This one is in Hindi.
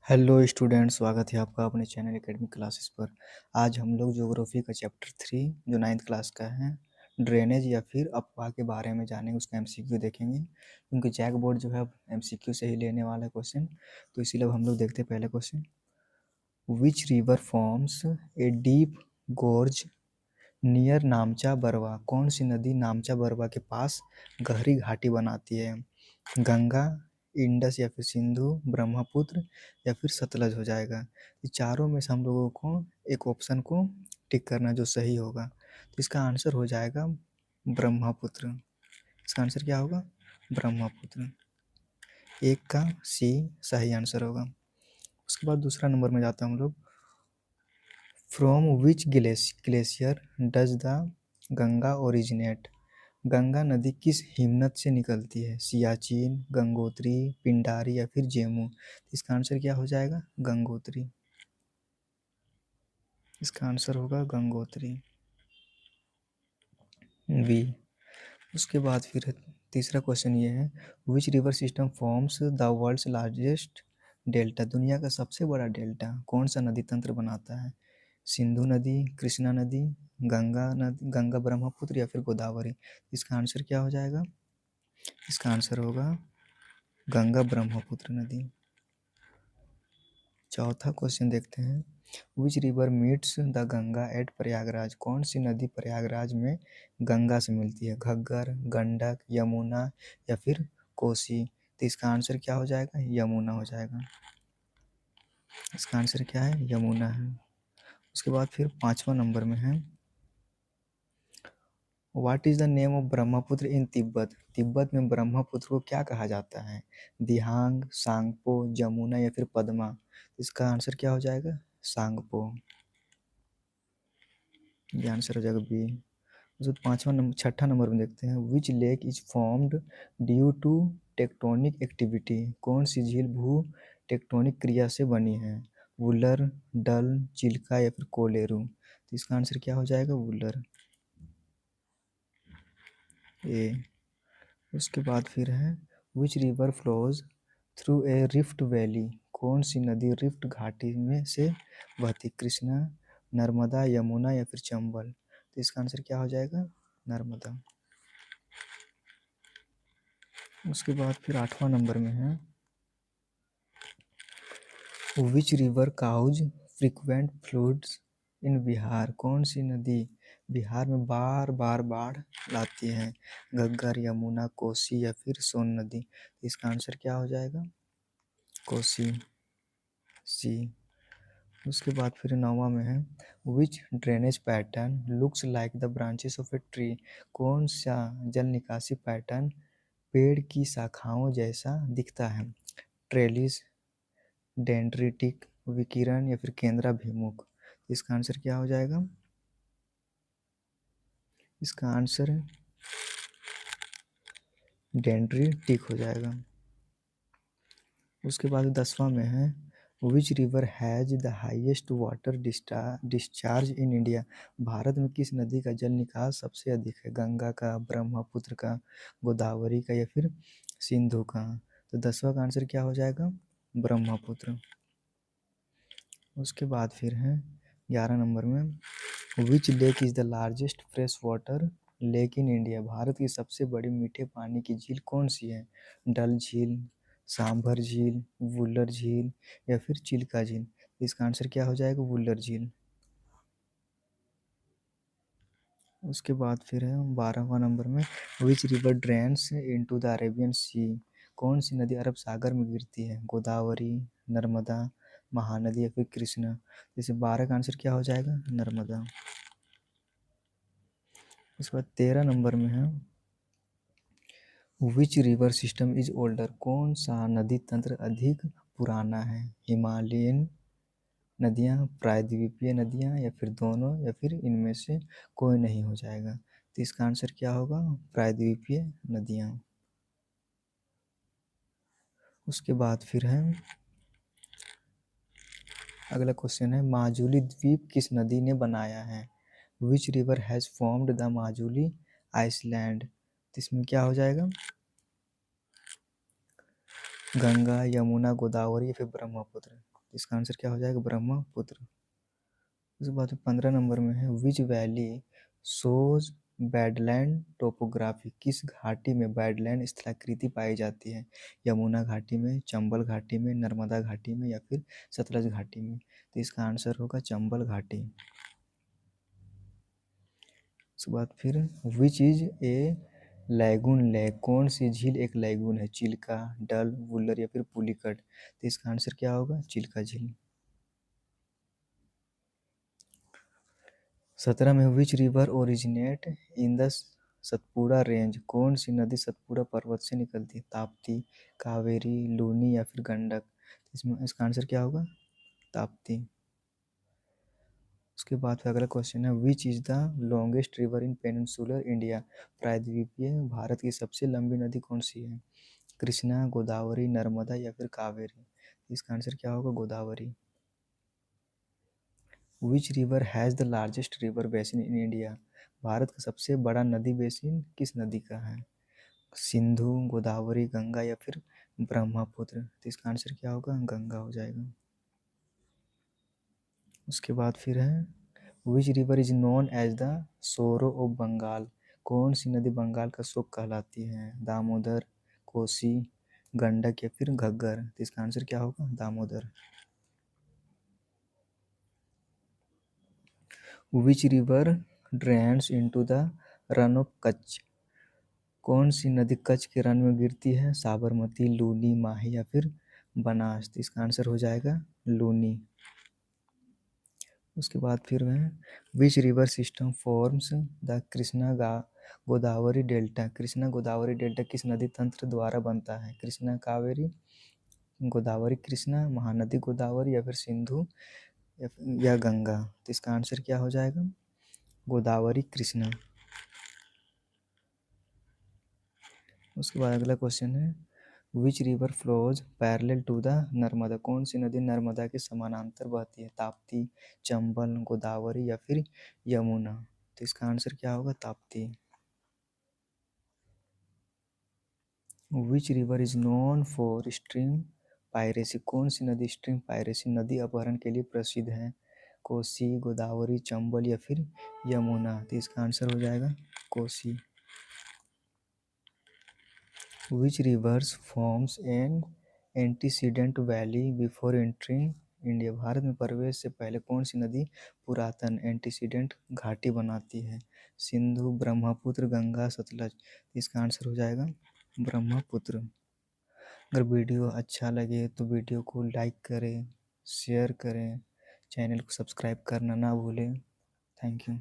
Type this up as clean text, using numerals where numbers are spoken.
हेलो स्टूडेंट, स्वागत है आपका अपने चैनल एकेडमिक क्लासेस पर। आज हम लोग ज्योग्राफी का चैप्टर 3 जो 9th क्लास का है, ड्रेनेज या फिर अपवाह के बारे में जानेंगे। उसका एमसीक्यू देखेंगे क्योंकि जैक बोर्ड जो है अब एमसीक्यू से ही लेने वाला है क्वेश्चन, तो इसीलिए अब हम लोग देखते हैं पहले question. Which river forms a deep गोर्ज near नामचा Barwa? कौन सी नदी नामचा बरवा के पास गहरी घाटी बनाती है? गंगा, इंडस या फिर सिंधु, ब्रह्मपुत्र या फिर सतलज हो जाएगा। ये चारों में से हम लोगों को एक ऑप्शन को टिक करना जो सही होगा, तो इसका आंसर हो जाएगा ब्रह्मपुत्र। इसका आंसर क्या होगा? ब्रह्मपुत्र। एक का सी सही आंसर होगा। उसके बाद दूसरा नंबर में जाता हम लोग। From which glacier does the Ganga originate? Ganga नदी किस हिमनद से निकलती है? सियाचिन, गंगोत्री, पिंडारी या फिर जेमू? इसका आंसर क्या हो जाएगा? गंगोत्री। इसका आंसर होगा गंगोत्री, बी। उसके बाद फिर तीसरा क्वेश्चन ये है, which river system forms the world's largest delta? दुनिया का सबसे बड़ा डेल्टा कौन सा नदी तंत्र बनाता है? सिंधु नदी, कृष्णा नदी, गंगा नदी, गंगा ब्रह्मपुत्र या फिर गोदावरी? इसका आंसर क्या हो जाएगा? इसका आंसर होगा गंगा ब्रह्मपुत्र नदी। चौथा क्वेश्चन देखते हैं, which river meets the Ganga at Prayagraj? कौन सी नदी प्रयागराज में गंगा से मिलती है? घग्गर, गंडक, यमुना या फिर कोसी? तो इसका आंसर क्या हो जाएगा? यमुना हो जाएगा। इसका आंसर क्या है? यमुना है। उसके बाद फिर 5वां नंबर में है, what is the name of Brahmaputra in Tibet? Tibet में ब्रह्मपुत्र को क्या कहा जाता है? दिहांग, सांगपो, जमुना या फिर पद्मा? इसका आंसर क्या हो जाएगा? सांगपो। ये आंसर हो जाएगा बी। उसके 6ठा नंबर में देखते हैं, which lake is formed due to tectonic activity? कौन सी झील भू टेक्टोनिक क्रिया से बनी है? वुलर, डल, चिल्का या फिर कोलेरू? तो इसका आंसर क्या हो जाएगा? वुलर, ए। उसके बाद फिर है, which river flows through a rift valley? कौन सी नदी रिफ्ट घाटी में से बहती? कृष्णा, नर्मदा, यमुना या फिर चंबल? तो इसका आंसर क्या हो जाएगा? नर्मदा। उसके बाद फिर 8वां नंबर में है, which river causes frequent floods in Bihar? कौन सी नदी बिहार में बार बार बाढ़ लाती है? घग्गर, यमुना, कोसी या फिर सोन नदी? इसका आंसर क्या हो जाएगा? कोसी, सी। उसके बाद फिर 9वां में है, which drainage pattern looks like the branches of a tree? कौन सा जल निकासी पैटर्न पेड़ की शाखाओं जैसा दिखता है? ट्रेलिस, डेंड्रिटिक, विकिरण या फिर केंद्राभिमुख? इसका आंसर क्या हो जाएगा? इसका आंसर डेंड्रिटिक हो जाएगा। उसके बाद 10वां में है, which river has the highest water discharge in India? भारत में किस नदी का जल निकास सबसे अधिक है? गंगा का, ब्रह्मपुत्र का, गोदावरी का या फिर सिंधु का? तो 10वां का आंसर क्या हो जाएगा? ब्रह्मपुत्र। उसके बाद फिर है 11 नंबर में, which lake is the largest fresh water lake in India? Bharat की सबसे बड़ी मीठे पानी की झील कौन सी है? डल झील, सांभर झील, वुलर झील या फिर चिल्का झील? इसका आंसर क्या हो जाएगा? वुलर झील। उसके बाद फिर है 12वां नंबर में, which river drains into the Arabian sea? कौन सी नदी अरब सागर में गिरती है? गोदावरी, नर्मदा, महानदी या फिर कृष्णा? जैसे 12 का आंसर क्या हो जाएगा? नर्मदा। उसके बाद 13 नंबर में है, which river system is older? कौन सा नदी तंत्र अधिक पुराना है? हिमालयन नदियाँ, प्रायद्वीपीय नदियाँ या फिर दोनों या फिर इनमें से कोई नहीं हो जाएगा? तो इसका आंसर क्या होगा? प्रायद्वीपीय नदियाँ। उसके बाद फिर है अगला क्वेश्चन है, माजुली द्वीप किस नदी ने बनाया है? Which river has formed the Majuli island? तो इसमें क्या हो जाएगा? गंगा, यमुना, गोदावरी या फिर ब्रह्मपुत्र। इसका आंसर क्या हो जाएगा? ब्रह्मपुत्र। उसके बाद 15 नंबर में है, विच वैली शोज बैडलैंड टोपोग्राफी। किस घाटी में बैडलैंड स्थलाकृति पाई जाती है? यमुना घाटी में, चंबल घाटी में, नर्मदा घाटी में या फिर सतलज घाटी में। तो इसका आंसर होगा चंबल घाटी। उसके बाद फिर which is a lagoon lake. कौन सी झील एक लैगून है? चिल्का, डल, वुलर या फिर पुलिकट। तो इसका आंसर क्या होगा? चिल्का झील। 17 में which river originate in the Satpura range. कौन सी नदी सतपुड़ा पर्वत से निकलती है? ताप्ती, कावेरी, लूनी या फिर गंडक। इसमें इसका आंसर क्या होगा? ताप्ती। उसके बाद फिर अगला क्वेश्चन है, which is the longest river in peninsular India. प्रायद्वीपीय भारत की सबसे लंबी नदी कौन सी है? कृष्णा, गोदावरी, नर्मदा या फिर कावेरी। इसका आंसर क्या होगा? गोदावरी। विच river has the largest river basin in India. Bharat का सबसे बड़ा नदी बेसिन किस नदी का है? सिंधु, गोदावरी, गंगा या फिर ब्रह्मपुत्र। तो इसका आंसर क्या होगा? गंगा हो जाएगा। उसके बाद फिर है, which river is known as the sorrow of Bengal. कौन सी नदी बंगाल का शोक कहलाती है? दामोदर, कोसी, गंडक या फिर घग्गर। तो इसका आंसर क्या होगा? दामोदर। विच river drains into the run of Kutch. कौन सी नदी कच्छ के रन में गिरती है? साबरमती, लूनी, माही या फिर बनास। तो इसका आंसर हो जाएगा लूनी। उसके बाद फिर है, which river system forms the Krishna Godavari delta. Krishna Godavari delta किस नदी तंत्र द्वारा बनता है? कृष्णा कावेरी, गोदावरी कृष्णा, महानदी गोदावरी या फिर सिंधु या गंगा। तो इसका आंसर क्या हो जाएगा? गोदावरी कृष्णा। उसके बाद अगला क्वेश्चन है, which river flows parallel to the Narmada. कौन सी नदी नर्मदा के समानांतर बहती है? ताप्ती, चंबल, गोदावरी या फिर यमुना। तो इसका आंसर क्या होगा? ताप्ती। विच river is known for stream piracy. कौन सी नदी स्ट्रीम पायरेसी नदी अपहरण के लिए प्रसिद्ध है? कोसी, गोदावरी, चंबल या फिर यमुना। तो इसका आंसर हो जाएगा Kosi. Which rivers forms an antecedent valley before entering India. भारत में प्रवेश से पहले कौन सी नदी पुरातन एंटीसीडेंट घाटी बनाती है? सिंधु, ब्रह्मपुत्र, गंगा, सतलज। इसका आंसर हो जाएगा ब्रह्मपुत्र। अगर वीडियो अच्छा लगे तो वीडियो को लाइक करें, शेयर करें, चैनल को सब्सक्राइब करना ना भूलें। Thank you.